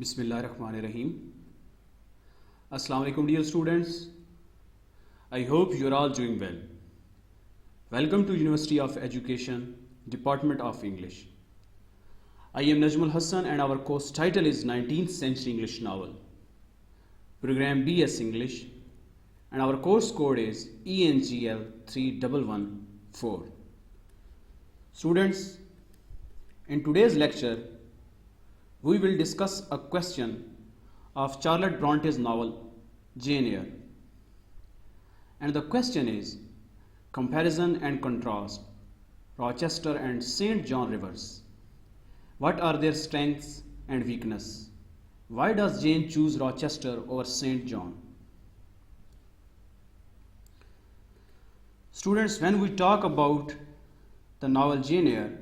Bismillahirrahmanirrahim. Assalamu alaikum dear students. I hope you are all doing well. Welcome to University of Education, Department of English. I am Najmul Hassan and our course title is 19th Century English Novel. Program BS English and our course code is ENGL 3114. Students, in today's lecture, we will discuss a question of Charlotte Bronte's novel Jane Eyre. And the question is comparison and contrast, Rochester and St. John rivers. What are their strengths and weakness? Why does Jane choose Rochester over St. John? Students, when we talk about the novel Jane Eyre,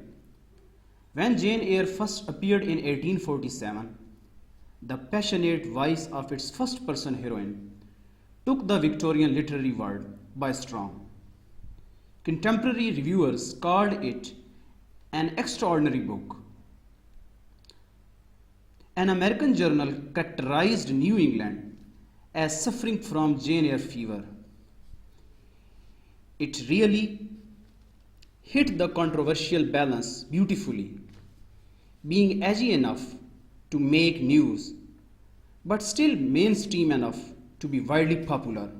when Jane Eyre first appeared in 1847, the passionate voice of its first-person heroine took the Victorian literary world by storm. Contemporary reviewers called it an extraordinary book. An American journal characterized New England as suffering from Jane Eyre fever. It really hit the controversial balance beautifully, being edgy enough to make news, but still mainstream enough to be widely popular.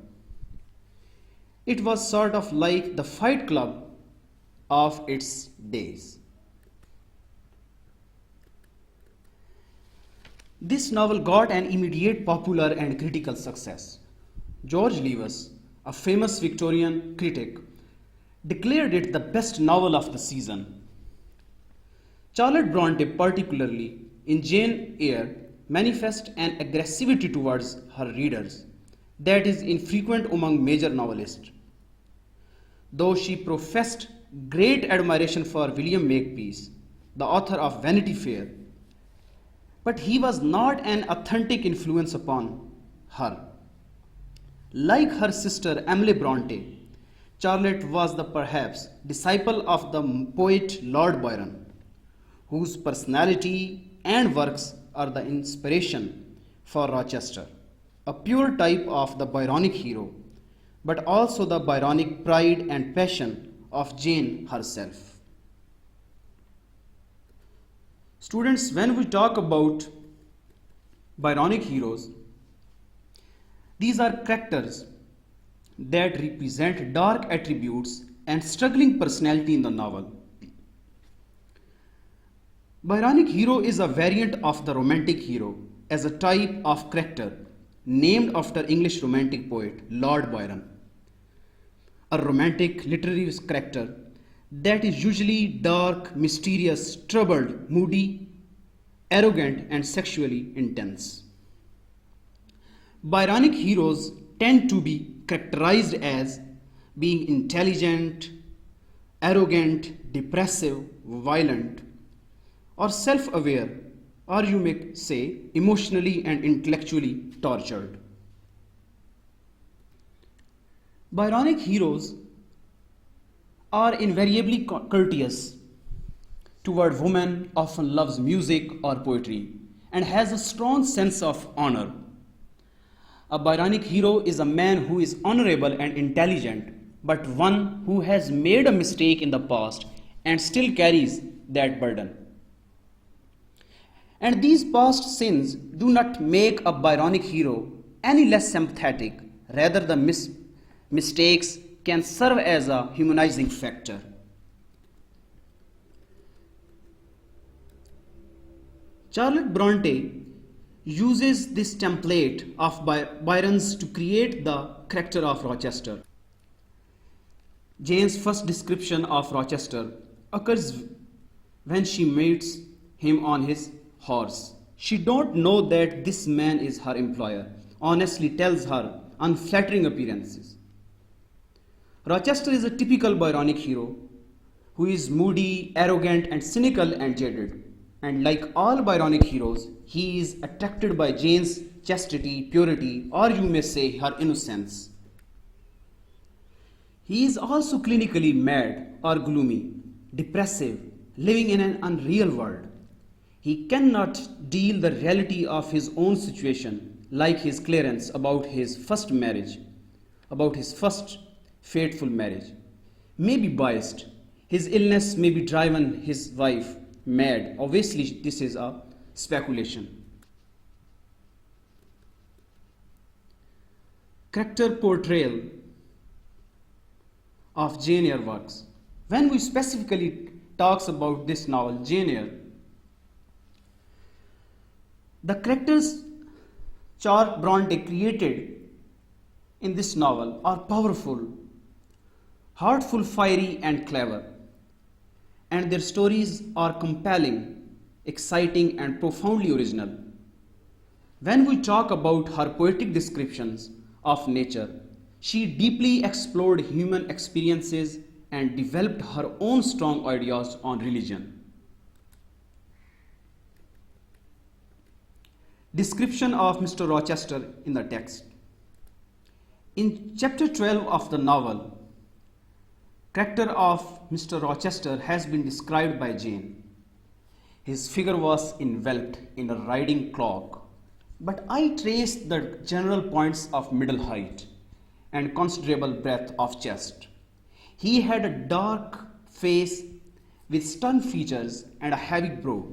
It was sort of like the Fight Club of its days. This novel got an immediate popular and critical success. George Lewis, a famous Victorian critic, declared it the best novel of the season. Charlotte Bronte, particularly in Jane Eyre, manifests an aggressivity towards her readers that is infrequent among major novelists. Though she professed great admiration for William Makepeace, the author of Vanity Fair, but he was not an authentic influence upon her. Like her sister Emily Bronte, Charlotte was the perhaps disciple of the poet Lord Byron, whose personality and works are the inspiration for Rochester, a pure type of the Byronic hero, but also the Byronic pride and passion of Jane herself. Students, when we talk about Byronic heroes, these are characters that represent dark attributes and struggling personality in the novel. Byronic hero is a variant of the romantic hero as a type of character named after English romantic poet Lord Byron. A romantic literary character that is usually dark, mysterious, troubled, moody, arrogant, and sexually intense. Byronic heroes tend to be characterized as being intelligent, arrogant, depressive, violent, or self-aware, or you may say emotionally and intellectually tortured. Byronic heroes are invariably courteous toward women, often loves music or poetry, and has a strong sense of honor. A Byronic hero is a man who is honorable and intelligent, but one who has made a mistake in the past and still carries that burden. And these past sins do not make a Byronic hero any less sympathetic, rather the mistakes can serve as a humanizing factor. Charlotte Bronte uses this template of Byron's to create the character of Rochester. Jane's first description of Rochester occurs when she meets him on his horse. She don't know that this man is her employer, honestly tells her unflattering appearances. Rochester is a typical Byronic hero who is moody, arrogant, and cynical and jaded. And like all Byronic heroes, he is attracted by Jane's chastity, purity, or you may say her innocence. He is also clinically mad or gloomy, depressive, living in an unreal world. He cannot deal the reality of his own situation like his Clarence about his first fateful marriage. May be biased. His illness may be driven his wife mad. Obviously, this is a speculation. Character portrayal of Jane Eyre works. When we specifically talks about this novel, Jane Eyre, the characters Charles Bronte created in this novel are powerful, heartful, fiery, and clever, and their stories are compelling, exciting, and profoundly original. When we talk about her poetic descriptions of nature, she deeply explored human experiences and developed her own strong ideas on religion. Description of Mr. Rochester in the text. In chapter 12 of the novel, character of Mr. Rochester has been described by Jane. His figure was enveloped in a riding cloak, but I traced the general points of middle height and considerable breadth of chest. He had a dark face with stern features and a heavy brow.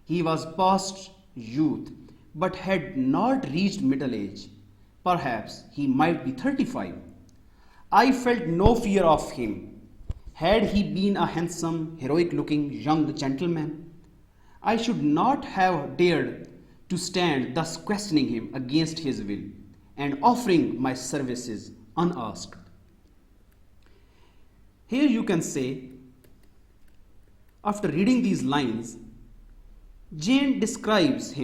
He was past youth, but had not reached middle age. Perhaps he might be 35. I felt no fear of him. Had he been a handsome, heroic-looking young gentleman, I should not have dared to stand thus questioning him against his will and offering my services unasked. Here you can say, after reading these lines, Jane describes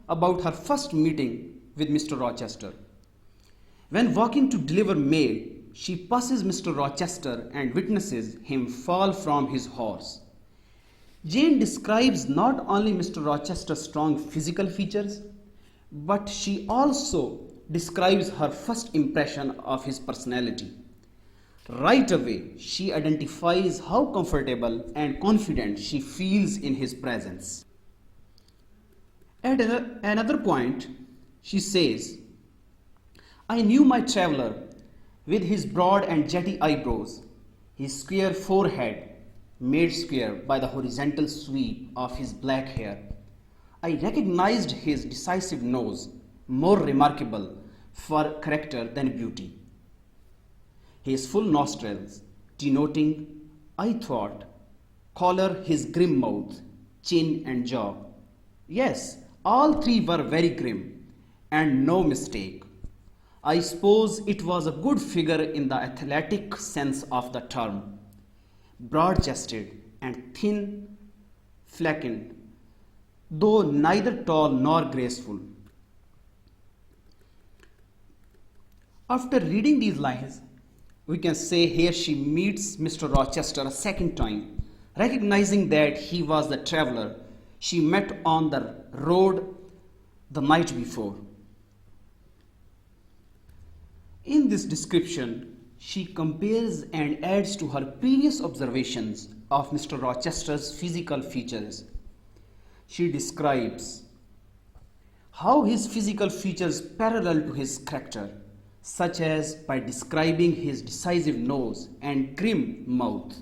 about her first meeting with Mr. Rochester. When walking to deliver mail, she passes Mr. Rochester and witnesses him fall from his horse. Jane describes not only Mr. Rochester's strong physical features, but she also describes her first impression of his personality. Right away, she identifies how comfortable and confident she feels in his presence. At another point, she says, I knew my traveler with his broad and jetty eyebrows, his square forehead made square by the horizontal sweep of his black hair. I recognized his decisive nose, more remarkable for character than beauty. His full nostrils, denoting, I thought, color, his grim mouth, chin, and jaw. Yes, all three were very grim, and no mistake. I suppose it was a good figure in the athletic sense of the term, broad-chested and thin-flanked, though neither tall nor graceful. After reading these lines, we can say here she meets Mr. Rochester a second time, recognizing that he was the traveler she met on the road the night before. In this description, she compares and adds to her previous observations of Mr. Rochester's physical features. She describes how his physical features parallel to his character, such as by describing his decisive nose and grim mouth.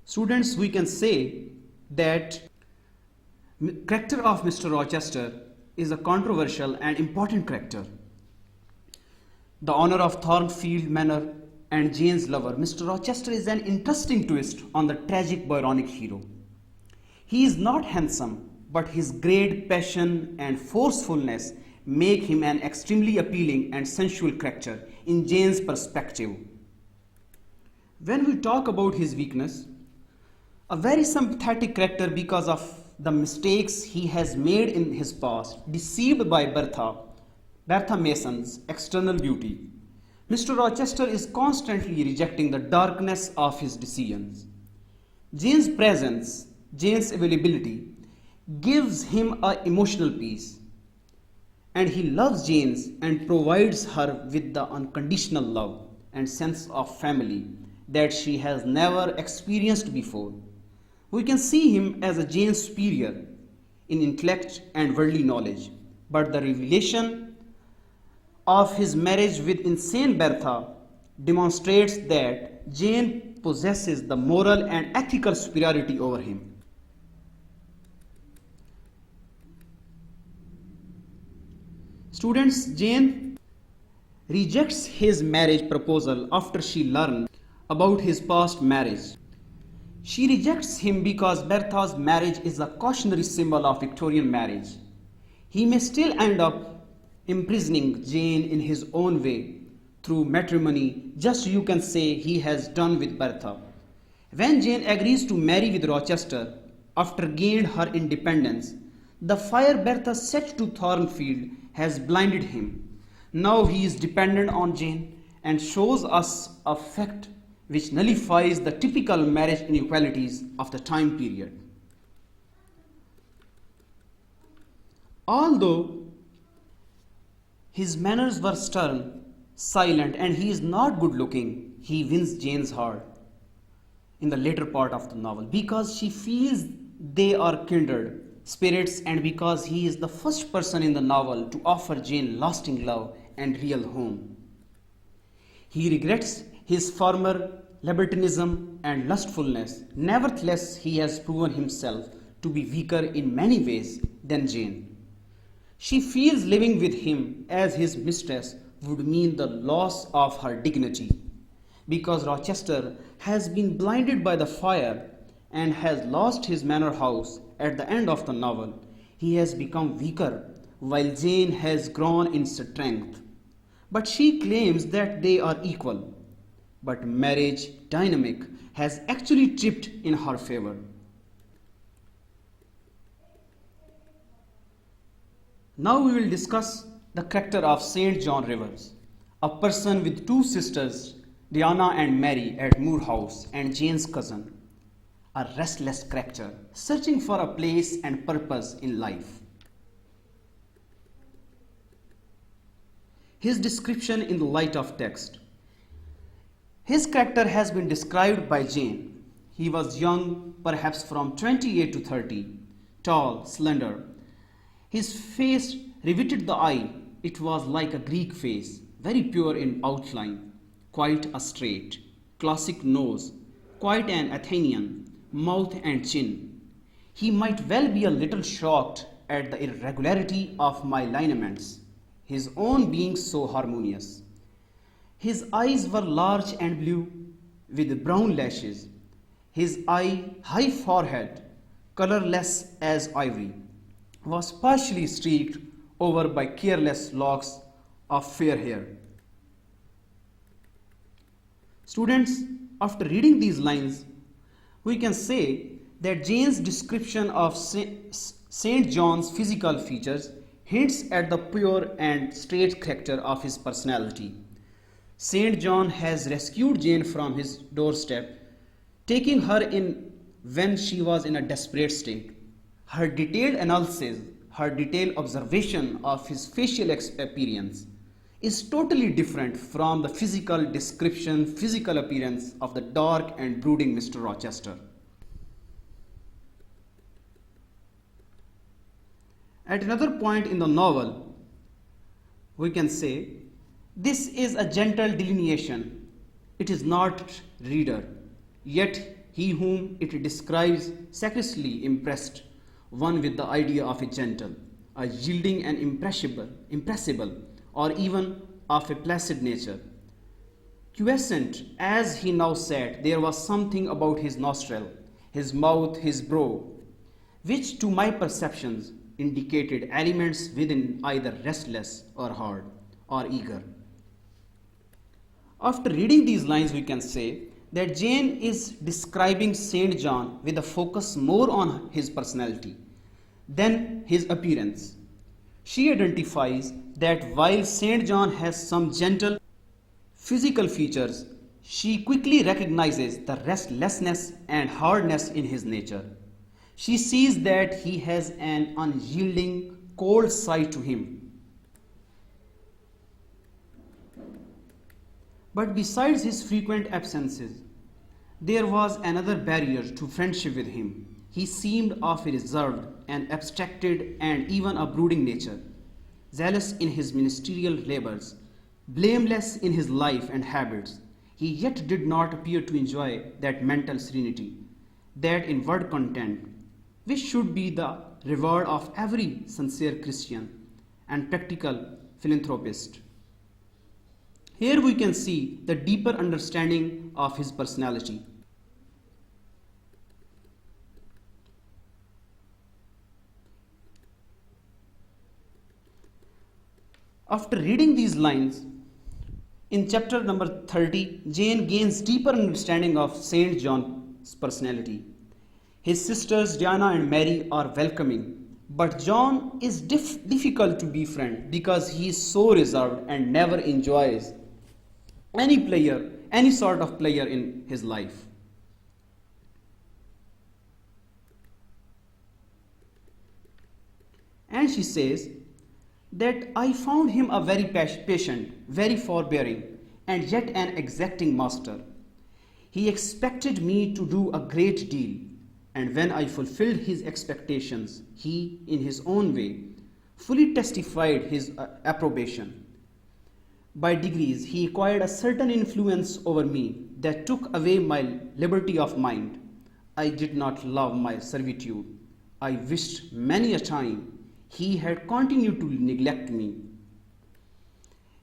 Students, we can say that character of Mr. Rochester is a controversial and important character. The owner of Thornfield Manor and Jane's lover, Mr. Rochester is an interesting twist on the tragic Byronic hero. He is not handsome, but his great passion and forcefulness make him an extremely appealing and sensual character in Jane's perspective. When we talk about his weakness, a very sympathetic character because of the mistakes he has made in his past, deceived by Bertha Mason's external beauty. Mr. Rochester is constantly rejecting the darkness of his decisions. Jane's presence, Jane's availability, gives him an emotional peace, and he loves Jane and provides her with the unconditional love and sense of family that she has never experienced before. We can see him as a Jane's superior in intellect and worldly knowledge, but the revelation of his marriage with insane Bertha demonstrates that Jane possesses the moral and ethical superiority over him. Students, Jane rejects his marriage proposal after she learned about his past marriage. She rejects him because Bertha's marriage is a cautionary symbol of Victorian marriage. He may still end up imprisoning Jane in his own way through matrimony, just you can say he has done with Bertha. When Jane agrees to marry with Rochester after gained her independence, the fire Bertha set to Thornfield has blinded him. Now he is dependent on Jane and shows us a fact which nullifies the typical marriage inequalities of the time period. Although his manners were stern, silent, and he is not good looking, he wins Jane's heart in the later part of the novel because she feels they are kindred spirits and because he is the first person in the novel to offer Jane lasting love and real home. He regrets his former libertinism and lustfulness. Nevertheless, he has proven himself to be weaker in many ways than Jane. She feels living with him as his mistress would mean the loss of her dignity. Because Rochester has been blinded by the fire and has lost his manor house at the end of the novel, he has become weaker while Jane has grown in strength. But she claims that they are equal. But marriage dynamic has actually tripped in her favor. Now we will discuss the character of St. John Rivers, a person with two sisters, Diana and Mary at Moor House, and Jane's cousin, a restless character searching for a place and purpose in life. His description in the light of text. His character has been described by Jane. He was young, perhaps from 28 to 30, tall, slender. His face riveted the eye. It was like a Greek face, very pure in outline, quite a straight, classic nose, quite an Athenian, mouth and chin. He might well be a little shocked at the irregularity of my lineaments, his own being so harmonious. His eyes were large and blue, with brown lashes. His high forehead, colorless as ivory, was partially streaked over by careless locks of fair hair. Students, after reading these lines, we can say that Jane's description of St. John's physical features hints at the pure and straight character of his personality. St. John has rescued Jane from his doorstep, taking her in when she was in a desperate state. Her detailed analysis, her detailed observation of his facial appearance is totally different from the physical appearance of the dark and brooding Mr. Rochester. At another point in the novel, we can say, this is a gentle delineation. It is not reader, yet he whom it describes sacristically impressed one with the idea of a gentle, a yielding and impressible, or even of a placid nature. Quiescent as he now sat, there was something about his nostril, his mouth, his brow, which to my perceptions indicated elements within either restless or hard or eager. After reading these lines, we can say that Jane is describing St. John with a focus more on his personality than his appearance. She identifies that while St. John has some gentle physical features, she quickly recognizes the restlessness and hardness in his nature. She sees that he has an unyielding, cold side to him. But besides his frequent absences, There was another barrier to friendship with him. He seemed of a reserved and abstracted and even a brooding nature, zealous in his ministerial labors, blameless in his life and habits. He yet did not appear to enjoy that mental serenity, that inward content, which should be the reward of every sincere Christian and practical philanthropist. Here we can see the deeper understanding of his personality. After reading these lines, in chapter number 30, Jane gains deeper understanding of Saint John's personality. His sisters Diana and Mary are welcoming, but John is difficult to befriend because he is so reserved and never enjoys any sort of player in his life. And she says that I found him a very patient, very forbearing, and yet an exacting master. He expected me to do a great deal, and when I fulfilled his expectations, he, in his own way, fully testified his approbation. By degrees, he acquired a certain influence over me that took away my liberty of mind. I did not love my servitude. I wished many a time he had continued to neglect me.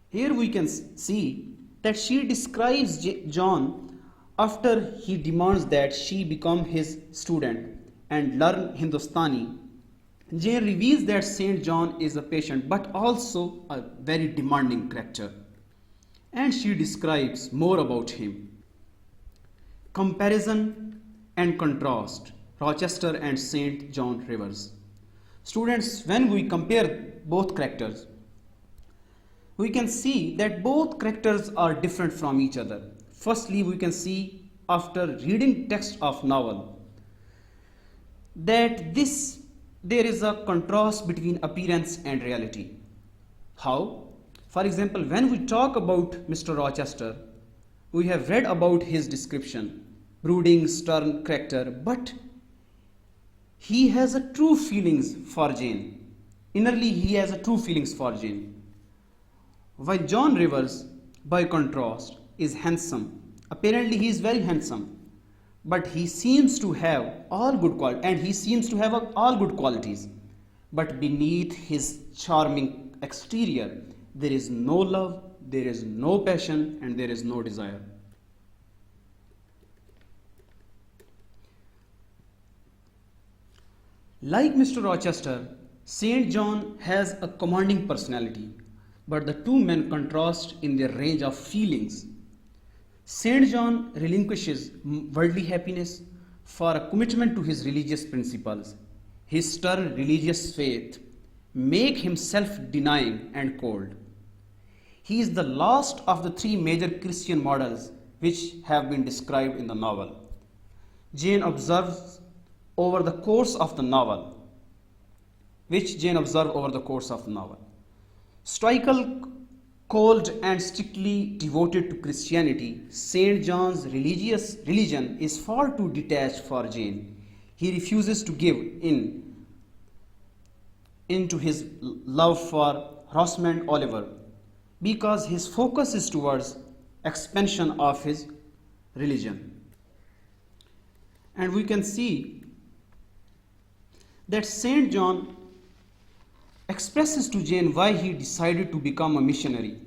Here we can see that she describes John after he demands that she become his student and learn Hindustani. Jane reveals that Saint John is a patient but also a very demanding character. And she describes more about him. Comparison and contrast, Rochester and Saint John rivers. Students, when we compare both characters, we can see that both characters are different from each other. Firstly, we can see after reading text of novel that there is a contrast between appearance and reality. How? For example, when we talk about Mr. Rochester, we have read about his description, brooding, stern character, but he has a true feelings for Jane. Innerly, he has a true feelings for Jane. While John Rivers, by contrast, is handsome. Apparently, he is very handsome, but he seems to have all good qualities. But beneath his charming exterior, there is no love, there is no passion, and there is no desire. Like Mr. Rochester, St. John has a commanding personality, but the two men contrast in their range of feelings. St. John relinquishes worldly happiness for a commitment to his religious principles. His stern religious faith make him self-denying and cold. He is the last of the three major Christian models which have been described in the novel. Jane observes over the course of the novel, Stoical, cold and strictly devoted to Christianity, St. John's religion is far too detached for Jane. He refuses to give into his love for Rosamond Oliver because his focus is towards expansion of his religion. And we can see that St. John expresses to Jane why he decided to become a missionary.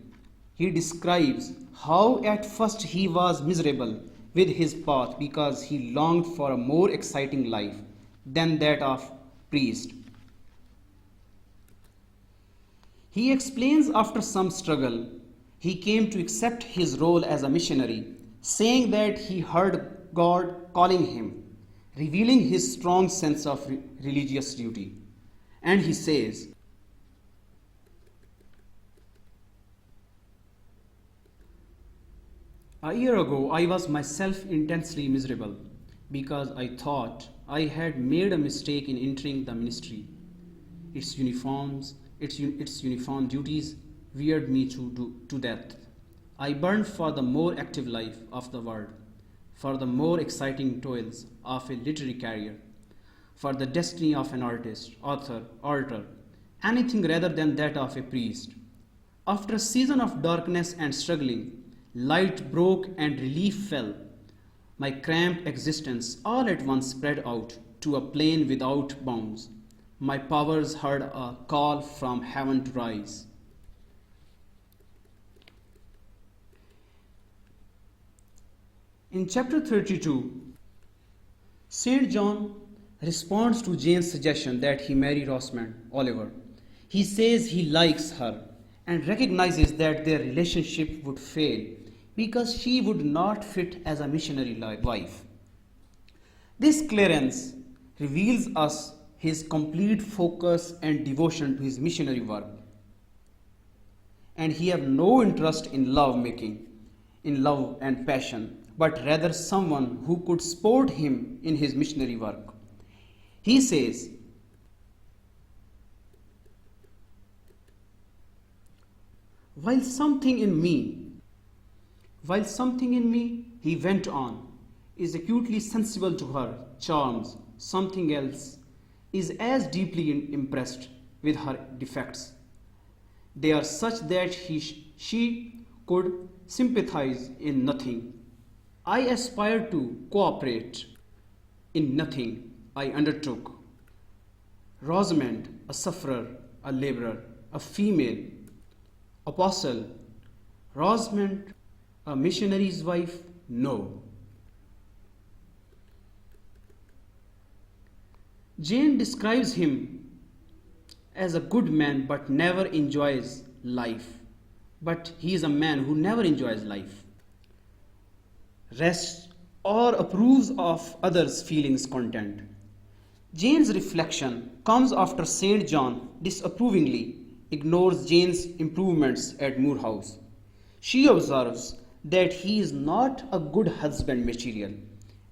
He describes how at first he was miserable with his path because he longed for a more exciting life than that of priest. He explains after some struggle, he came to accept his role as a missionary, saying that he heard God calling him, revealing his strong sense of religious duty. And he says, "A year ago, I was myself intensely miserable because I thought I had made a mistake in entering the ministry. Its uniform duties wearied me to death. I burned for the more active life of the world, for the more exciting toils of a literary career, for the destiny of an artist, author, orator, anything rather than that of a priest. After a season of darkness and struggling, light broke and relief fell. My cramped existence all at once spread out to a plain without bounds. My powers heard a call from heaven to rise. In chapter 32, St. John responds to Jane's suggestion that he marry Rosamond Oliver. He says he likes her and recognizes that their relationship would fail because she would not fit as a missionary wife. This clearance reveals us his complete focus and devotion to his missionary work. And he have no interest in love making, in love and passion, but rather someone who could support him in his missionary work. He says, while something in me, he went on, is acutely sensible to her charms, something else is as deeply impressed with her defects. They are such that she could sympathize in nothing. I aspired to cooperate in nothing I undertook. Rosamond, a sufferer, a laborer, a female apostle. Rosamond, a missionary's wife? No. Jane describes him as a good man but never enjoys life. But he is a man who never enjoys life, rests, or approves of others' feelings content. Jane's reflection comes after St. John disapprovingly ignores Jane's improvements at Moor House. She observes that he is not a good husband material,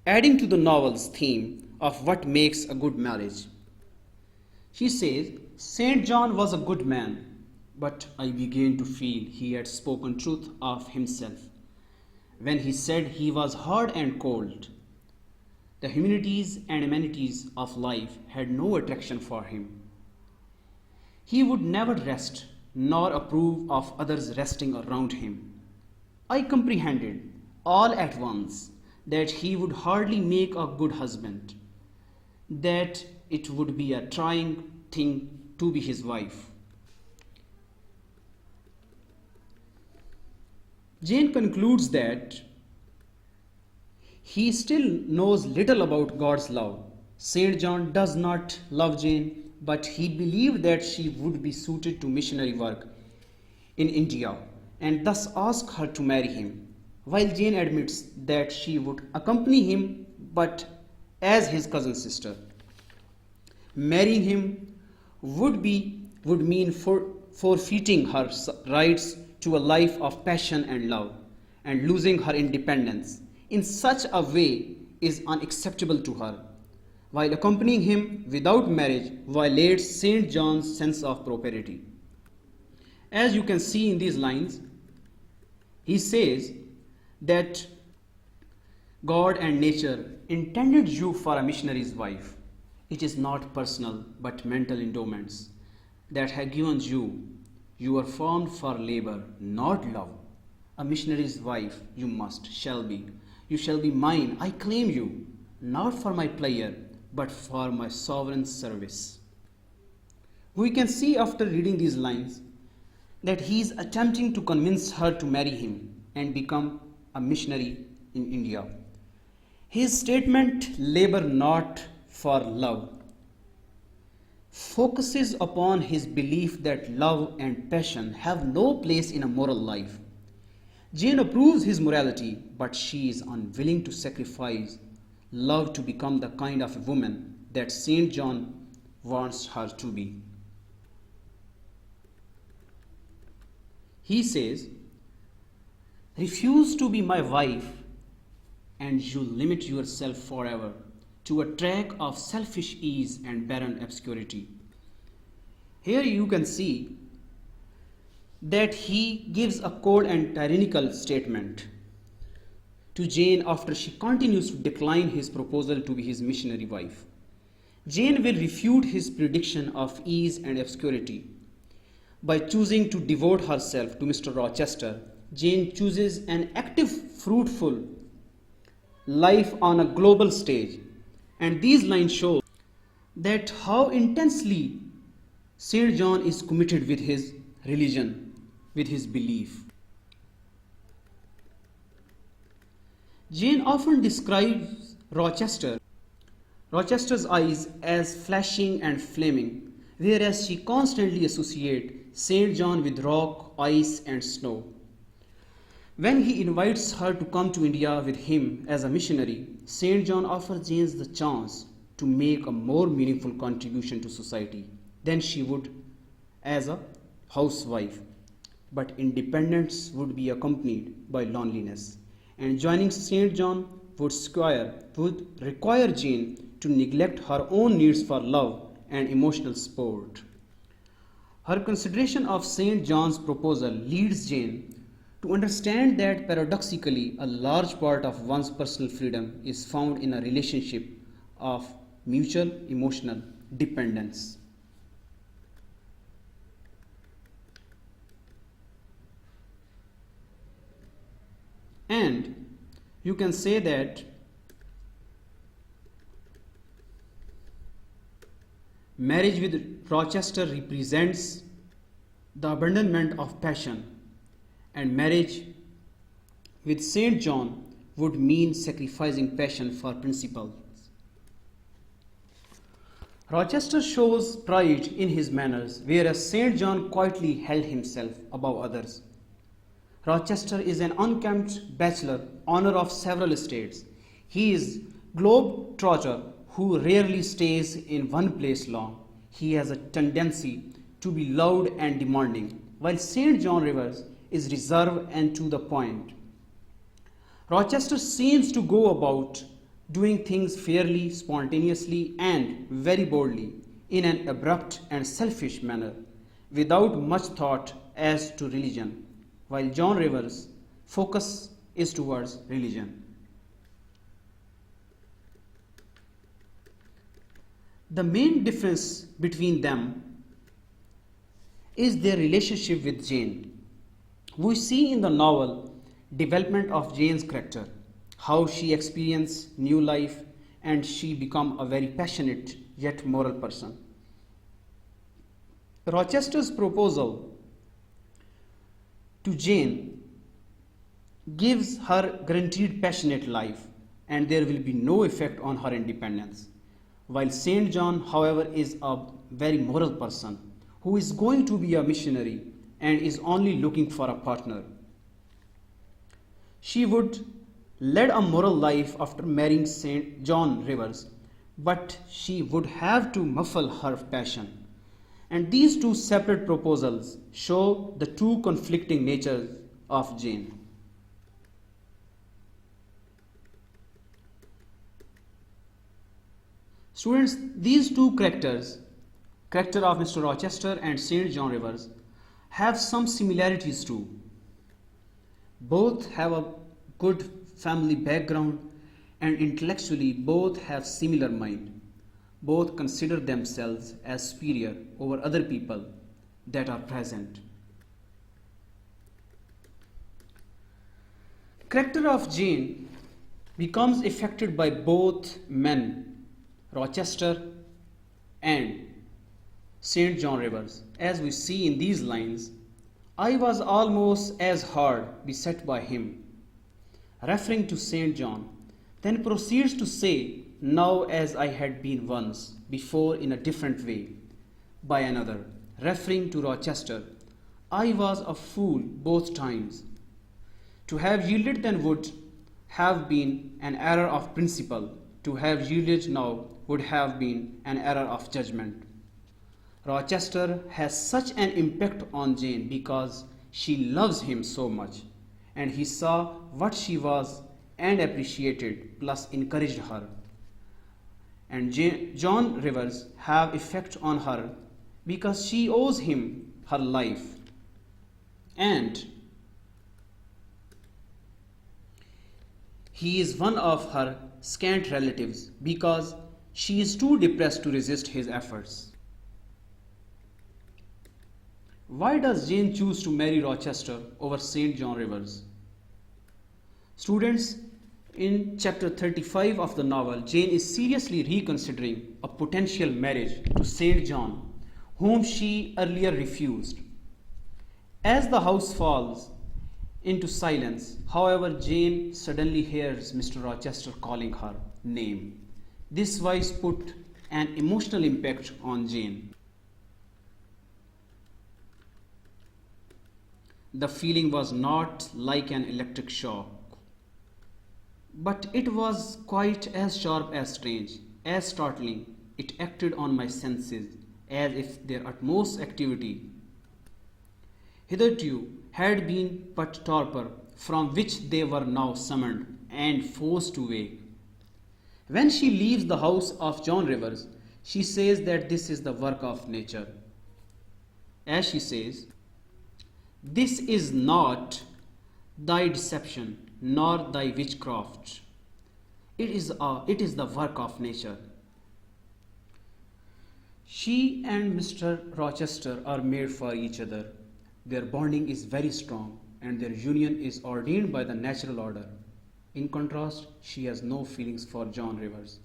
adding to the novel's theme of what makes a good marriage. She says, St. John was a good man, but I began to feel he had spoken truth of himself when he said he was hard and cold. The humanities and amenities of life had no attraction for him. He would never rest, nor approve of others resting around him. I comprehended all at once that he would hardly make a good husband, that it would be a trying thing to be his wife. Jane concludes that he still knows little about God's love. St. John does not love Jane, but he believed that she would be suited to missionary work in India and thus asked her to marry him, while Jane admits that she would accompany him but as his cousin sister. Marrying him would mean forfeiting her rights to a life of passion and love, and losing her independence in such a way is unacceptable to her, while accompanying him without marriage violates St. John's sense of propriety. As you can see in these lines, he says that God and nature intended you for a missionary's wife. It is not personal but mental endowments that have given you. You are formed for labor, not love. A missionary's wife shall be. You shall be mine. I claim you, not for my pleasure, but for my sovereign service. We can see after reading these lines that he is attempting to convince her to marry him and become a missionary in India. His statement, labor not for love, focuses upon his belief that love and passion have no place in a moral life. Jane approves his morality, but she is unwilling to sacrifice love to become the kind of woman that St. John wants her to be. He says, refuse to be my wife and you limit yourself forever to a track of selfish ease and barren obscurity. Here you can see that he gives a cold and tyrannical statement. to Jane after she continues to decline his proposal to be his missionary wife. Jane will refute his prediction of ease and obscurity. By choosing to devote herself to Mr. Rochester, Jane chooses an active, fruitful life on a global stage. And these lines show that how intensely St. John is committed with his religion, with his belief. Jane often describes Rochester's eyes as flashing and flaming, whereas she constantly associates St. John with rock, ice, and snow. When he invites her to come to India with him as a missionary, St. John offers Jane the chance to make a more meaningful contribution to society than she would as a housewife. But independence would be accompanied by loneliness, and joining St. John would require Jane to neglect her own needs for love and emotional support. Her consideration of St. John's proposal leads Jane to understand that paradoxically, a large part of one's personal freedom is found in a relationship of mutual emotional dependence. And you can say that marriage with Rochester represents the abandonment of passion, and marriage with St. John would mean sacrificing passion for principles. Rochester shows pride in his manners, whereas St. John quietly held himself above others. Rochester is an unkempt bachelor, owner of several estates. He is globe-trotter who rarely stays in one place long. He has a tendency to be loud and demanding, while St. John Rivers is reserved and to the point. Rochester seems to go about doing things fairly, spontaneously, and very boldly in an abrupt and selfish manner, without much thought as to religion, while John Rivers' focus is towards religion. The main difference between them is their relationship with Jane. We see in the novel development of Jane's character, how she experienced new life and she become a very passionate yet moral person. Rochester's proposal to Jane gives her guaranteed passionate life and there will be no effect on her independence. While St. John, however, is a very moral person who is going to be a missionary and is only looking for a partner. She would lead a moral life after marrying St. John Rivers, but she would have to muffle her passion. And these two separate proposals show the two conflicting natures of Jane. Students, these two characters, character of Mr. Rochester and St. John Rivers, have some similarities too. Both have a good family background and intellectually both have similar mind. Both consider themselves as superior over other people that are present. Character of Jane becomes affected by both men, Rochester and St. John Rivers. As we see in these lines, I was almost as hard beset by him, referring to St. John, then proceeds to say, now as I had been once before in a different way, by another, referring to Rochester, I was a fool both times. To have yielded then would have been an error of principle. To have yielded now would have been an error of judgment. Rochester has such an impact on Jane because she loves him so much, and he saw what she was and appreciated, plus encouraged her. And John Rivers have effect on her because she owes him her life. And He is one of her scant relatives because she is too depressed to resist his efforts. Why does Jane choose to marry Rochester over St. John Rivers? Students, in chapter 35 of the novel, Jane is seriously reconsidering a potential marriage to St. John, whom she earlier refused. As the house falls into silence, however, Jane suddenly hears Mr. Rochester calling her name. This voice put an emotional impact on Jane. The feeling was not like an electric shock, but it was quite as sharp as strange, as startling. It acted on my senses as if their utmost activity hitherto had been but torpor, from which they were now summoned and forced to wake. When she leaves the house of John Rivers, she says that this is the work of nature. As she says, "This is not thy deception, nor thy witchcraft. It is the work of nature." She and Mr. Rochester are made for each other. Their bonding is very strong, and their union is ordained by the natural order. In contrast, she has no feelings for John Rivers.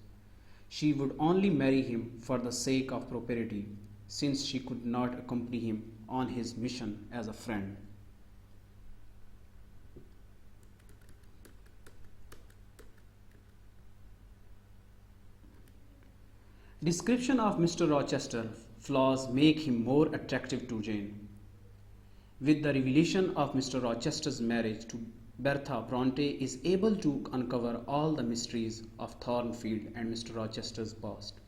She would only marry him for the sake of propriety, since she could not accompany him on his mission as a friend. Description of Mr. Rochester's flaws make him more attractive to Jane. With the revelation of Mr. Rochester's marriage to Bertha, Bronte is able to uncover all the mysteries of Thornfield and Mr. Rochester's past,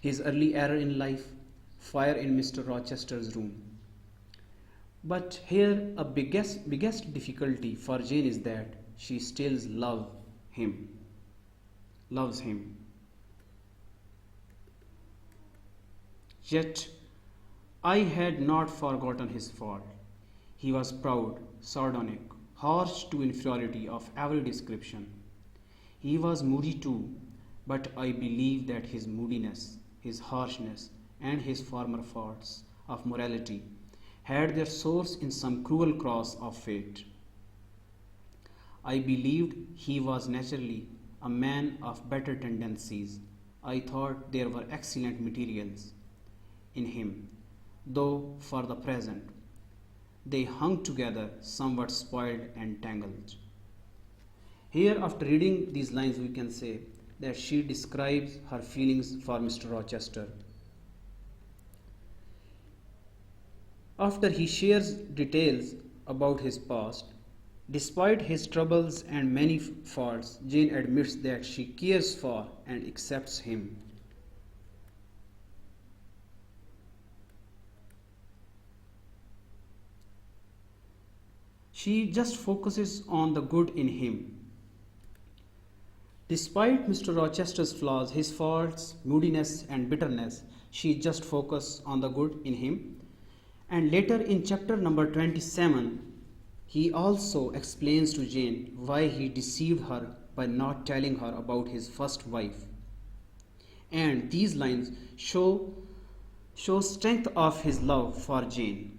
his early error in life, fire in Mr. Rochester's room. But here a biggest difficulty for Jane is that she still loves him. Yet I had not forgotten his fault. He was proud, sardonic, harsh to inferiority of every description. He was moody too, but I believe that his moodiness, his harshness, and his former faults of morality had their source in some cruel cross of fate. I believed he was naturally a man of better tendencies. I thought there were excellent materials in him, though for the present they hung together somewhat spoiled and tangled. Here, after reading these lines, we can say that she describes her feelings for Mr. Rochester. After he shares details about his past, despite his troubles and many faults, Jane admits that she cares for and accepts him. She just focuses on the good in him. Despite Mr. Rochester's flaws, his faults, moodiness, and bitterness, she just focuses on the good in him. And later in chapter number 27, he also explains to Jane why he deceived her by not telling her about his first wife. And these lines show strength of his love for Jane.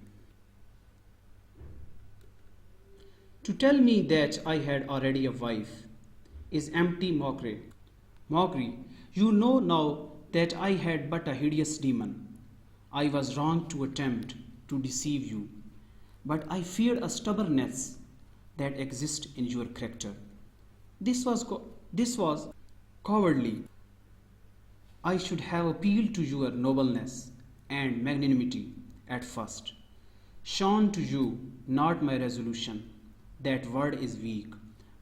To tell me that I had already a wife is empty mockery. You know now that I had but a hideous demon. I was wrong to attempt to deceive you, but I feared a stubbornness that exists in your character. This was cowardly. I should have appealed to your nobleness and magnanimity at first, shown to you not my resolution. That word is weak,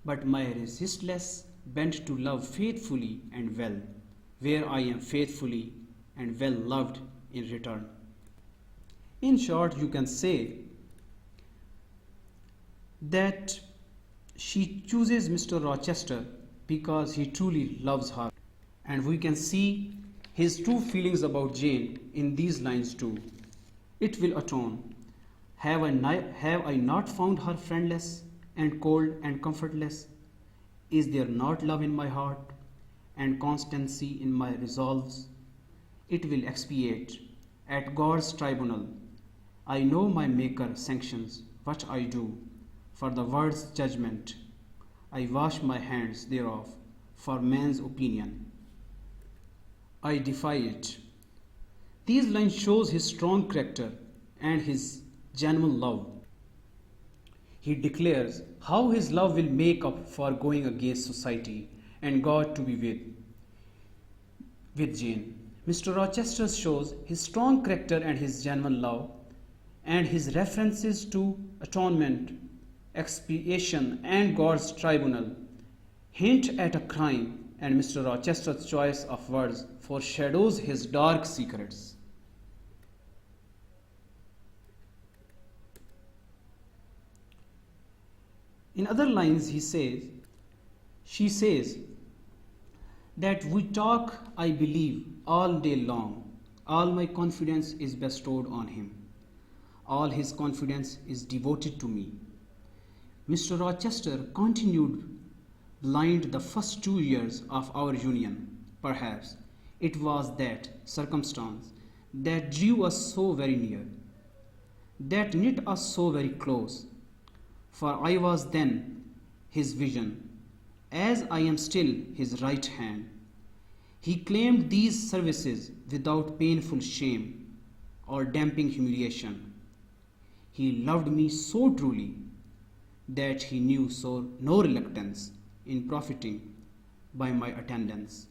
but my resistless bent to love faithfully and well, where I am faithfully and well loved in return. In short, you can say that she chooses Mr. Rochester because he truly loves her. And we can see his true feelings about Jane in these lines too. It will atone. Have I not found her friendless and cold and comfortless? Is there not love in my heart and constancy in my resolves? It will expiate at God's tribunal. I know my Maker sanctions what I do for the world's judgment. I wash my hands thereof for man's opinion. I defy it. These lines shows his strong character and his genuine love. He declares how his love will make up for going against society and God to be with Jane. Mr. Rochester shows his strong character and his genuine love, and his references to atonement, expiation, and God's tribunal hint at a crime, and Mr. Rochester's choice of words foreshadows his dark secrets. In other lines, she says, that we talk, I believe, all day long. All my confidence is bestowed on him. All his confidence is devoted to me. Mr. Rochester continued blind the first 2 years of our union. Perhaps it was that circumstance that drew us so very near, that knit us so very close. For I was then his vision, as I am still his right hand. He claimed these services without painful shame or damping humiliation. He loved me so truly that he knew no reluctance in profiting by my attendance.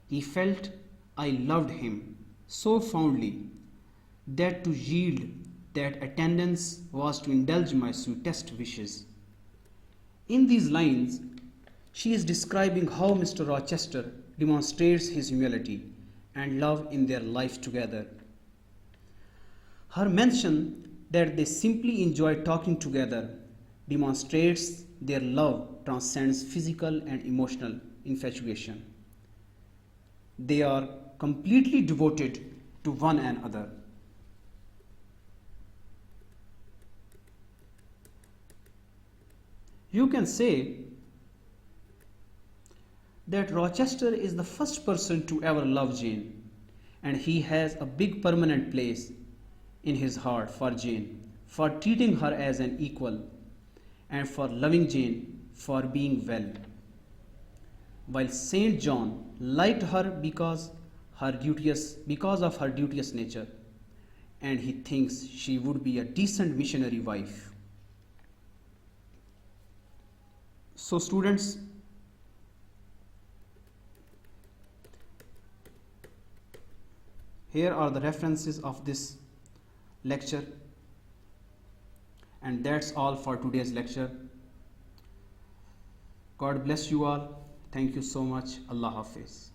He felt I loved him so fondly that to yield that attendance was to indulge my sweetest wishes. In these lines, she is describing how Mr. Rochester demonstrates his humility and love in their life together. Her mention that they simply enjoy talking together demonstrates their love transcends physical and emotional infatuation. They are completely devoted to one another. You can say that Rochester is the first person to ever love Jane, and he has a big permanent place in his heart for Jane, for treating her as an equal, and for loving Jane for being well. While Saint John liked her because of her duteous nature, and he thinks she would be a decent missionary wife. So students, here are the references of this lecture, and that's all for today's lecture. God bless you all. Thank you so much. Allah Hafiz.